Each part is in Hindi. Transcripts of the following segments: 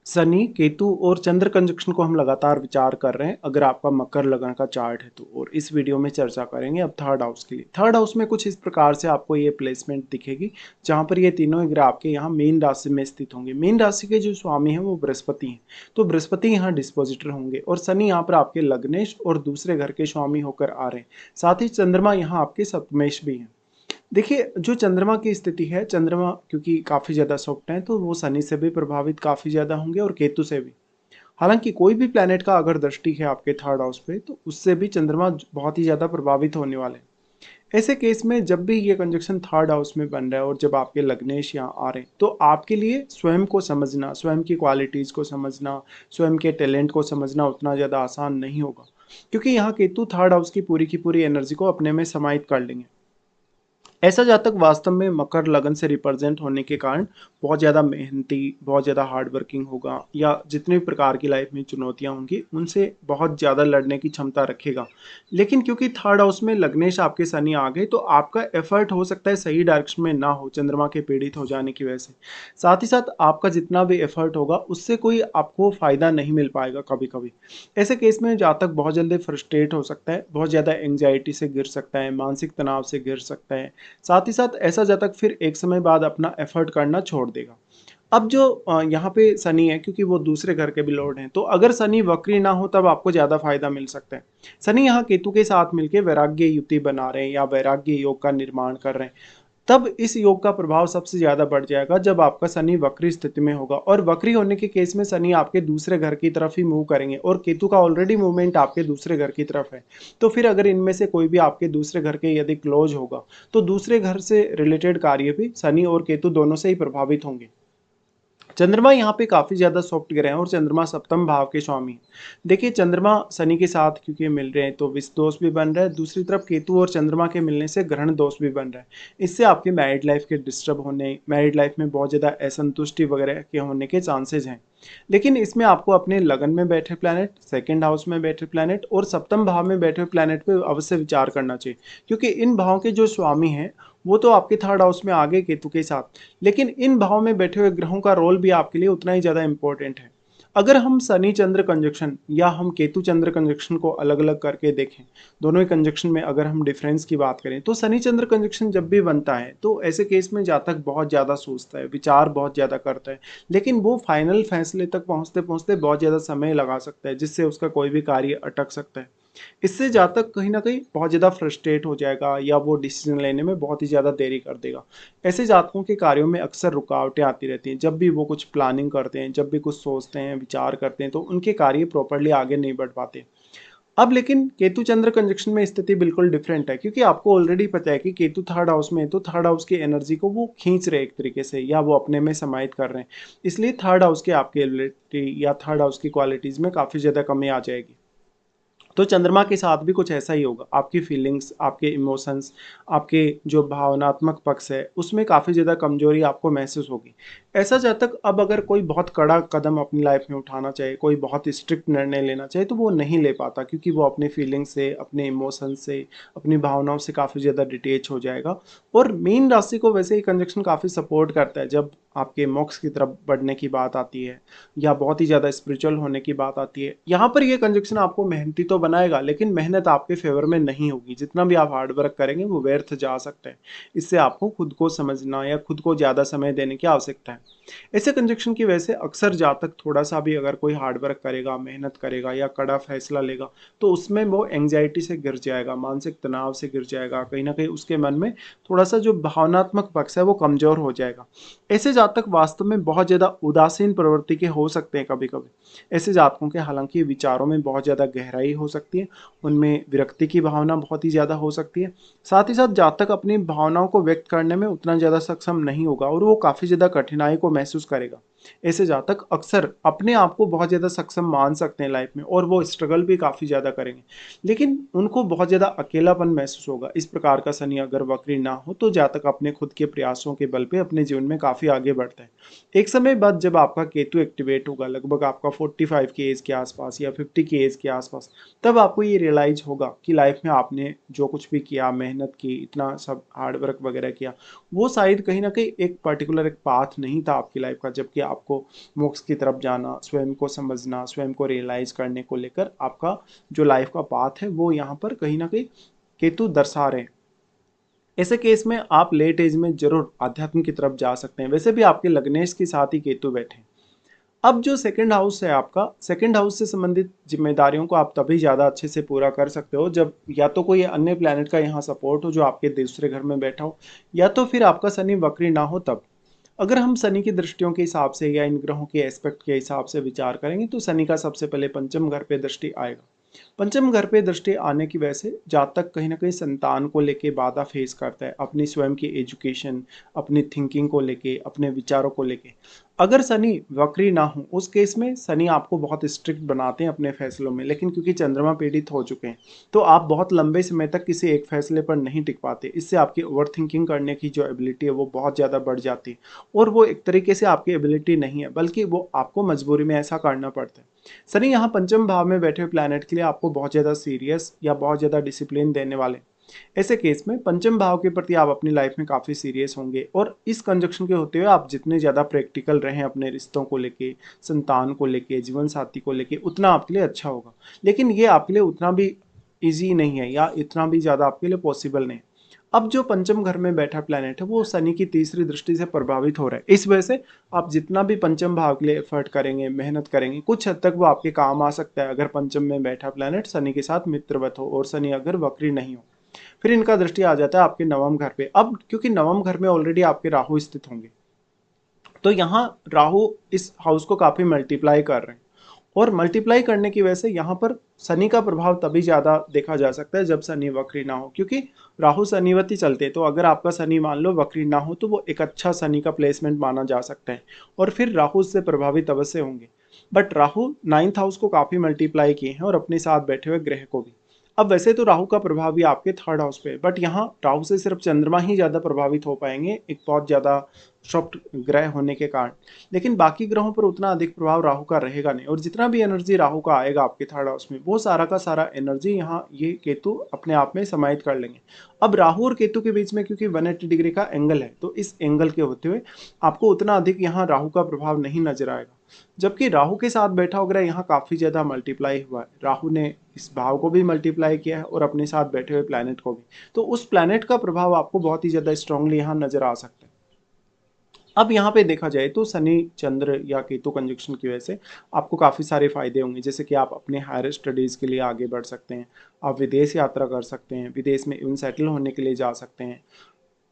शनि, केतु और चंद्र कंजक्शन को हम लगातार विचार कर रहे हैं अगर आपका मकर लगन का चार्ट है तो। और इस वीडियो में चर्चा करेंगे अब थर्ड हाउस के लिए। थर्ड हाउस में कुछ इस प्रकार से आपको ये प्लेसमेंट दिखेगी जहां पर ये तीनों ही ग्रह आपके यहाँ मीन राशि में स्थित होंगे। मीन राशि के जो स्वामी हैं वो बृहस्पति हैं, तो बृहस्पति यहाँ डिस्पोजिटर होंगे और शनि यहाँ पर आपके लग्नेश और दूसरे घर के स्वामी होकर आ रहे हैं। साथ ही चंद्रमा यहाँ आपके सप्तमेश भी हैं। देखिए, जो चंद्रमा की स्थिति है, चंद्रमा क्योंकि काफ़ी ज़्यादा सॉफ्ट है तो वो शनि से भी प्रभावित काफ़ी ज़्यादा होंगे और केतु से भी। हालांकि कोई भी प्लैनेट का अगर दृष्टि है आपके थर्ड हाउस पे तो उससे भी चंद्रमा बहुत ही ज़्यादा प्रभावित होने वाले हैं। ऐसे केस में जब भी ये कंजक्शन थर्ड हाउस में बन रहा है और जब आपके लग्नेश यहाँ आ रहे हैं तो आपके लिए स्वयं को समझना, स्वयं की क्वालिटीज़ को समझना, स्वयं के टैलेंट को समझना उतना ज़्यादा आसान नहीं होगा, क्योंकि यहाँ केतु थर्ड हाउस की पूरी एनर्जी को अपने में समाहित कर लेंगे। ऐसा जातक वास्तव में मकर लगन से रिप्रेजेंट होने के कारण बहुत ज़्यादा मेहनती, बहुत ज़्यादा हार्ड वर्किंग होगा, या जितने भी प्रकार की लाइफ में चुनौतियां होंगी उनसे बहुत ज़्यादा लड़ने की क्षमता रखेगा। लेकिन क्योंकि थर्ड हाउस में लग्नेश आपके शनि आ गए तो आपका एफर्ट हो सकता है सही डायरेक्शन में ना हो, चंद्रमा के पीड़ित हो जाने की वजह से। साथ ही साथ आपका जितना भी एफर्ट होगा उससे कोई आपको फायदा नहीं मिल पाएगा कभी कभी। ऐसे केस में जातक बहुत जल्दी फ्रस्ट्रेट हो सकता है, बहुत ज़्यादा एंग्जाइटी से गिर सकता है, मानसिक तनाव से गिर सकता है। साथ ही साथ ऐसा जातक फिर एक समय बाद अपना एफर्ट करना छोड़ देगा। अब जो यहाँ पे शनि है क्योंकि वो दूसरे घर के भी लॉर्ड हैं, तो अगर शनि वक्री ना हो तब आपको ज़्यादा फायदा मिल सकता है। शनि यहाँ केतु के साथ मिलके वैराग्य युति बना रहे हैं या वैराग्य योग का निर्माण कर रहे हैं। तब इस योग का प्रभाव सबसे ज्यादा बढ़ जाएगा जब आपका शनि वक्री स्थिति में होगा, और वक्री होने के केस में शनि आपके दूसरे घर की तरफ ही मूव करेंगे और केतु का ऑलरेडी मूवमेंट आपके दूसरे घर की तरफ है। तो फिर अगर इनमें से कोई भी आपके दूसरे घर के यदि क्लोज होगा तो दूसरे घर से रिलेटेड कार्य भी शनि और केतु दोनों से ही प्रभावित होंगे। चंद्रमा यहाँ पे काफी ज्यादा सॉफ्ट ग्रह हैं और चंद्रमा सप्तम भाव के स्वामी हैं। देखिए, चंद्रमा शनि के साथ क्योंकि मिल रहे हैं तो विष दोष भी बन रहा है, दूसरी तरफ केतु और चंद्रमा के मिलने से ग्रहण दोष भी बन रहा है। इससे आपके मैरिड लाइफ के डिस्टर्ब होने, मैरिड लाइफ में बहुत ज्यादा असंतुष्टि वगैरह के होने के चांसेस हैं। लेकिन इसमें आपको अपने लगन में बैठे प्लैनेट, सेकंड हाउस में बैठे प्लैनेट और सप्तम भाव में बैठे प्लैनेट पे अवश्य विचार करना चाहिए, क्योंकि इन भावों के जो स्वामी हैं वो तो आपके थर्ड हाउस में आ गए केतु के साथ, लेकिन इन भाव में बैठे हुए ग्रहों का रोल भी आपके लिए उतना ही ज्यादा इंपॉर्टेंट है। अगर हम शनि चंद्र कंजक्शन या हम केतु चंद्र कंजक्शन को अलग अलग करके देखें, दोनों ही कंजक्शन में अगर हम डिफरेंस की बात करें तो शनि चंद्र कंजक्शन जब भी बनता है तो ऐसे केस में जातक बहुत ज़्यादा सोचता है, विचार बहुत ज़्यादा करता है, लेकिन वो फाइनल फैसले तक पहुंचते पहुंचते बहुत ज़्यादा समय लगा सकता है, जिससे उसका कोई भी कार्य अटक सकता है। इससे जातक कहीं ना कहीं बहुत ज़्यादा फ्रस्ट्रेट हो जाएगा या वो डिसीजन लेने में बहुत ही ज़्यादा देरी कर देगा। ऐसे जातकों के कार्यों में अक्सर रुकावटें आती रहती हैं, जब भी वो कुछ प्लानिंग करते हैं, जब भी कुछ सोचते हैं, विचार करते हैं तो उनके कार्य प्रॉपरली आगे नहीं बढ़ पाते। अब लेकिन केतु चंद्र कंजक्शन में स्थिति बिल्कुल डिफरेंट है, क्योंकि आपको ऑलरेडी पता है कि केतु थर्ड हाउस में है तो थर्ड हाउस की एनर्जी को वो खींच रहे हैं एक तरीके से, या वो अपने में समाहित कर रहे हैं। इसलिए थर्ड हाउस के आपके एबिलिटी या थर्ड हाउस की क्वालिटीज में काफ़ी ज़्यादा कमी आ जाएगी। तो चंद्रमा के साथ भी कुछ ऐसा ही होगा, आपकी फीलिंग्स, आपके इमोशंस, आपके जो भावनात्मक पक्ष है उसमें काफ़ी ज़्यादा कमजोरी आपको महसूस होगी। ऐसा जब तक अब अगर कोई बहुत कड़ा कदम अपनी लाइफ में उठाना चाहे, कोई बहुत स्ट्रिक्ट निर्णय लेना चाहे तो वो नहीं ले पाता, क्योंकि वो अपने फीलिंग्स से, अपने इमोशंस से, अपनी भावनाओं से काफ़ी ज़्यादा डिटेच हो जाएगा। और मीन राशि को वैसे ही कंजक्शन काफ़ी सपोर्ट करता है जब आपके मोक्ष की तरफ बढ़ने की बात आती है या बहुत ही ज़्यादा स्पिरिचुअल होने की बात आती है। यहाँ पर ये कंजक्शन आपको मेहनती तो बनाएगा, लेकिन मेहनत आपके फेवर में नहीं होगी, जितना भी आप हार्ड वर्क करेंगे वो व्यर्थ जा सकता है। इससे आपको खुद को समझना या खुद को ज़्यादा समय देने की आवश्यकता है। ऐसे कंजक्शन की वजह से अक्सर जातक थोड़ा सा भी अगर कोई हार्ड वर्क करेगा, मेहनत करेगा या कड़ा फैसला लेगा तो उसमें वो एंग्जाइटी से गिर जाएगा, मानसिक तनाव से गिर जाएगा, कहीं ना कहीं उसके मन में थोड़ा सा जो भावनात्मक पक्ष है वो कमजोर हो जाएगा। ऐसे जातक वास्तव में बहुत ज़्यादा उदासीन प्रवृत्ति के हो सकते हैं कभी कभी। ऐसे जातकों के हालांकि विचारों में बहुत ज़्यादा गहराई हो सकती है, उनमें विरक्ति की भावना बहुत ही ज़्यादा हो सकती है। साथ ही साथ जातक अपनी भावनाओं को व्यक्त करने में उतना ज़्यादा सक्षम नहीं होगा और वो काफ़ी ज़्यादा कठिनाई को महसूस करेगा। ऐसे जातक अक्सर अपने आप को बहुत ज़्यादा सक्षम मान सकते हैं लाइफ में और वो स्ट्रगल भी काफ़ी ज़्यादा करेंगे, लेकिन उनको बहुत ज़्यादा अकेलापन महसूस होगा। इस प्रकार का शनि अगर वक्री ना हो तो जातक अपने खुद के प्रयासों के बल पे अपने जीवन में काफ़ी आगे बढ़ता है। एक समय बाद जब आपका केतु एक्टिवेट होगा, लगभग आपका 45 की एज के आसपास या 50 की एज के आसपास, तब आपको ये रियलाइज होगा कि लाइफ में आपने जो कुछ भी किया, मेहनत की, इतना सब हार्ड वर्क वगैरह किया, वो शायद कहीं ना कहीं एक पर्टिकुलर एक पाथ नहीं था आपकी लाइफ का, जबकि आपको मोक्ष की तरफ जाना, स्वयं को समझना, स्वयं को रियलाइज करने को लेकर आपका जो लाइफ का पाथ है वो यहाँ पर कहीं ना कहीं केतु दर्शा रहे हैं। ऐसे केस में आप लेट एज में जरूर आध्यात्म की तरफ जा सकते हैं। वैसे भी आपके लग्नेश के साथ ही केतु बैठे हैं। अब जो सेकंड हाउस है आपका, सेकंड हाउस से संबंधित जिम्मेदारियों को आप तभी ज़्यादा अच्छे से पूरा कर सकते हो जब या तो कोई अन्य प्लैनेट का यहाँ सपोर्ट हो जो आपके दूसरे घर में बैठा हो, या तो फिर आपका शनि वक्री ना हो तब। अगर हम शनि की दृष्टियों के हिसाब से या इन ग्रहों के एस्पेक्ट के हिसाब से विचार करेंगे तो शनि का सबसे पहले पंचम घर पे दृष्टि आएगा। पंचम घर पे दृष्टि आने की वजह से जातक कहीं ना कहीं संतान को लेके बाधा फेस करता है, अपनी स्वयं की एजुकेशन, अपनी थिंकिंग को लेके, अपने विचारों को लेके। अगर शनि वक्री ना हो उस केस में शनि आपको बहुत स्ट्रिक्ट बनाते हैं अपने फैसलों में, लेकिन क्योंकि चंद्रमा पीड़ित हो चुके हैं तो आप बहुत लंबे समय तक किसी एक फैसले पर नहीं टिक पाते। इससे आपकी ओवर थिंकिंग करने की जो एबिलिटी है वो बहुत ज़्यादा बढ़ जाती है, और वो एक तरीके से आपकी एबिलिटी नहीं है बल्कि वो आपको मजबूरी में ऐसा करना पड़ता है। शनि यहाँ पंचम भाव में बैठे हुए प्लैनेट के लिए आपको बहुत ज़्यादा सीरियस या बहुत ज़्यादा डिसिप्लिन देने वाले। ऐसे केस में पंचम भाव के प्रति आप अपनी लाइफ में काफ़ी सीरियस होंगे, और इस कंजक्शन के होते हुए आप जितने ज़्यादा प्रैक्टिकल रहें अपने रिश्तों को लेके, संतान को लेके, जीवन साथी को लेके, उतना आपके लिए अच्छा होगा। लेकिन ये आपके लिए उतना भी ईजी नहीं है या इतना भी ज़्यादा आपके लिए पॉसिबल नहीं। अब जो पंचम घर में बैठा प्लैनेट है वो शनि की तीसरी दृष्टि से प्रभावित हो रहा है। इस वजह से आप जितना भी पंचम भाव के लिए एफर्ट करेंगे, मेहनत करेंगे, कुछ हद तक वो आपके काम आ सकता है अगर पंचम में बैठा प्लैनेट शनि के साथ मित्रवत हो और शनि अगर वक्री नहीं हो। फिर इनका दृष्टि आ जाता है आपके नवम घर पे। अब क्योंकि नवम घर में ऑलरेडी आपके राहु स्थित होंगे तो यहाँ राहु इस हाउस को काफी मल्टीप्लाई कर रहे हैं, और मल्टीप्लाई करने की वजह से यहाँ पर शनि का प्रभाव तभी ज़्यादा देखा जा सकता है जब शनि वक्री ना हो, क्योंकि राहु शनिवती चलते हैं। तो अगर आपका शनि मान लो वक्री ना हो तो वो एक अच्छा शनि का प्लेसमेंट माना जा सकता है, और फिर राहु से प्रभावित अवश्य होंगे। बट राहु नाइन्थ हाउस को काफ़ी मल्टीप्लाई किए हैं और अपने साथ बैठे हुए ग्रह को भी। अब वैसे तो राहु का प्रभाव भी आपके थर्ड हाउस पे है, बट यहाँ राहु से सिर्फ चंद्रमा ही ज़्यादा प्रभावित हो पाएंगे एक बहुत ज़्यादा सॉफ्ट ग्रह होने के कारण। लेकिन बाकी ग्रहों पर उतना अधिक प्रभाव राहु का रहेगा नहीं, और जितना भी एनर्जी राहु का आएगा आपके थर्ड हाउस में वो सारा का सारा एनर्जी यहाँ ये केतु अपने आप में समाहित कर लेंगे। अब राहु और केतु के बीच में क्योंकि 180 डिग्री का एंगल है तो इस एंगल के होते हुए आपको उतना अधिक यहाँ राहु का प्रभाव नहीं नजर आएगा। जबकि राहु के साथ बैठा हुआ ग्रह यहाँ काफी ज्यादा मल्टीप्लाई हुआ है, राहु ने इस भाव को भी मल्टीप्लाई किया है और अपने साथ बैठे हुए प्लैनेट को भी। तो उस प्लैनेट का प्रभाव आपको बहुत ही ज्यादा स्ट्रांगली यहाँ नजर आ सकता है। अब यहाँ पे देखा जाए तो शनि चंद्र या केतु कंजक्शन की वजह से आपको काफ़ी सारे फायदे होंगे, जैसे कि आप अपने हायर स्टडीज़ के लिए आगे बढ़ सकते हैं, आप विदेश यात्रा कर सकते हैं, विदेश में इवन सेटल होने के लिए जा सकते हैं।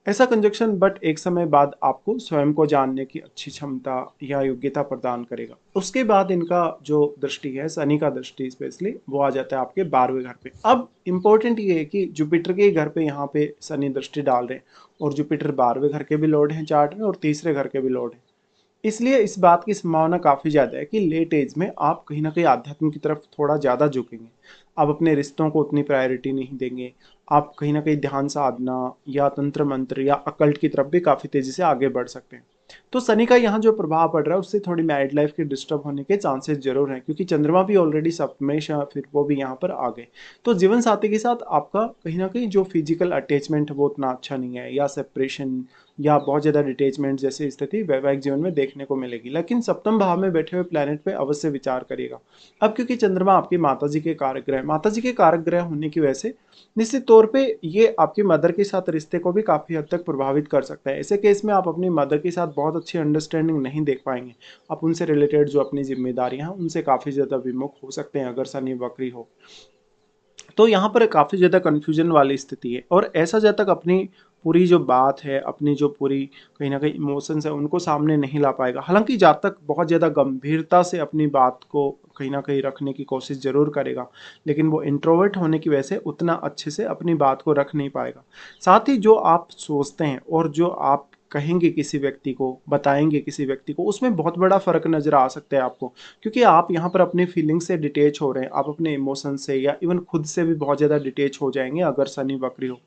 ऐसा कंजक्शन बट एक समय बाद आपको स्वयं को जानने की अच्छी क्षमता या योग्यता प्रदान करेगा। उसके बाद इनका जो दृष्टि है शनि का दृष्टि स्पेशली वो आ जाता है आपके 12वें घर पे। अब इम्पोर्टेंट ये है कि जुपिटर के घर पे यहाँ पे शनि दृष्टि डाल रहे हैं, और जुपिटर 12वें घर के भी लॉर्ड हैं चार्ट में और तीसरे घर के भी लॉर्ड हैं। इसलिए इस बात की संभावना काफ़ी ज़्यादा है कि लेट एज में आप कहीं ना कहीं आध्यात्म की तरफ थोड़ा ज़्यादा झुकेंगे। आप अपने रिश्तों को उतनी प्रायोरिटी नहीं देंगे, आप कहीं ना कहीं ध्यान साधना या तंत्र मंत्र या अकल्ट की तरफ भी काफ़ी तेज़ी से आगे बढ़ सकते हैं। तो शनि का यहाँ जो प्रभाव पड़ रहा है उससे थोड़ी मैरिड लाइफ के डिस्टर्ब होने के चांसेस जरूर हैं, क्योंकि चंद्रमा भी ऑलरेडी सप्तमेश है, फिर वो भी यहाँ पर आ गए। तो जीवन साथी के साथ आपका कहीं ना कहीं जो फिजिकल अटैचमेंट है वो उतना अच्छा नहीं है, या सेपरेशन या बहुत ज़्यादा डिटेचमेंट जैसी स्थिति वैवाहिक जीवन में देखने को मिलेगी। लेकिन सप्तम भाव में बैठे हुए प्लैनेट पे अवश्य विचार करिएगा। अब क्योंकि चंद्रमा आपकी माताजी के कारक ग्रह, माताजी के कारक ग्रह होने की वजह से निश्चित तौर पे ये आपकी मदर के साथ रिश्ते को भी काफ़ी हद तक प्रभावित कर सकता है। ऐसे केस में आप अपनी मदर के साथ बहुत अच्छी अंडरस्टैंडिंग नहीं देख पाएंगे, आप उनसे रिलेटेड जो अपनी जिम्मेदारियां हैं उनसे काफ़ी ज़्यादा विमुख हो सकते हैं अगर शनि वक्री हो। तो यहाँ पर काफ़ी ज़्यादा कन्फ्यूजन वाली स्थिति है, और ऐसा जब तक अपनी पूरी जो बात है, अपनी जो पूरी कहीं ना कहीं इमोशंस है उनको सामने नहीं ला पाएगा। हालांकि जब तक बहुत ज़्यादा गंभीरता से अपनी बात को कहीं ना कहीं रखने की कोशिश ज़रूर करेगा, लेकिन वो इंट्रोवर्ट होने की वजह से उतना अच्छे से अपनी बात को रख नहीं पाएगा। साथ ही जो आप सोचते हैं और जो आप कहेंगे किसी व्यक्ति को, बताएंगे किसी व्यक्ति को, उसमें बहुत बड़ा फर्क नजर आ सकता है आपको, क्योंकि आप यहाँ पर अपनी फीलिंग्स से डिटेच हो रहे हैं, आप अपने इमोशन से या इवन खुद से भी बहुत ज़्यादा डिटेच हो जाएंगे अगर शनि वक्री हो।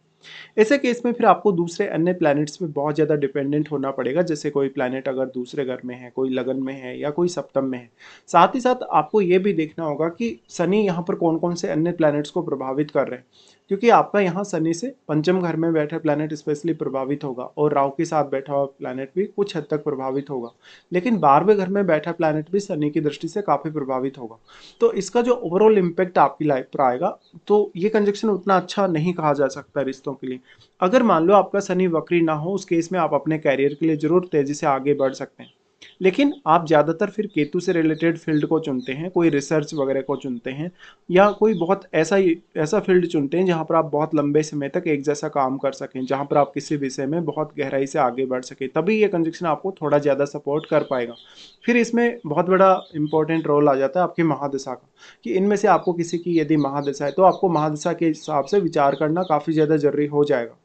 ऐसे केस में फिर आपको दूसरे अन्य प्लैनेट्स पे बहुत ज़्यादा डिपेंडेंट होना पड़ेगा, जैसे कोई प्लैनेट अगर दूसरे घर में है, कोई लगन में है या कोई सप्तम में है। साथ ही साथ आपको ये भी देखना होगा कि शनि यहाँ पर कौन कौन से अन्य प्लैनेट्स को प्रभावित कर रहे हैं। क्योंकि आपका यहाँ शनि से पंचम घर में बैठा प्लैनेट स्पेशली प्रभावित होगा और राहु के साथ बैठा हुआ प्लैनेट भी कुछ हद तक प्रभावित होगा। लेकिन 12वें घर में बैठा प्लैनेट भी शनि की दृष्टि से काफ़ी प्रभावित होगा। तो इसका जो ओवरऑल इम्पैक्ट आपकी लाइफ पर आएगा, तो ये कंजक्शन उतना अच्छा नहीं कहा जा सकता रिश्तों के लिए। अगर मान लो आपका शनि वक्री ना हो, उस केस में आप अपने कैरियर के लिए ज़रूर तेज़ी से आगे बढ़ सकते हैं। लेकिन आप ज़्यादातर फिर केतु से रिलेटेड फील्ड को चुनते हैं, कोई रिसर्च वगैरह को चुनते हैं, या कोई बहुत ऐसा फील्ड चुनते हैं जहाँ पर आप बहुत लंबे समय तक एक जैसा काम कर सकें, जहाँ पर आप किसी विषय में बहुत गहराई से आगे बढ़ सकें, तभी ये कंजक्शन आपको थोड़ा ज़्यादा सपोर्ट कर पाएगा। फिर इसमें बहुत बड़ा इंपॉर्टेंट रोल आ जाता है आपकी महादशा का, कि इनमें से आपको किसी की यदि महादशा है तो आपको महादशा के हिसाब से विचार करना काफ़ी ज़्यादा ज़रूरी हो जाएगा।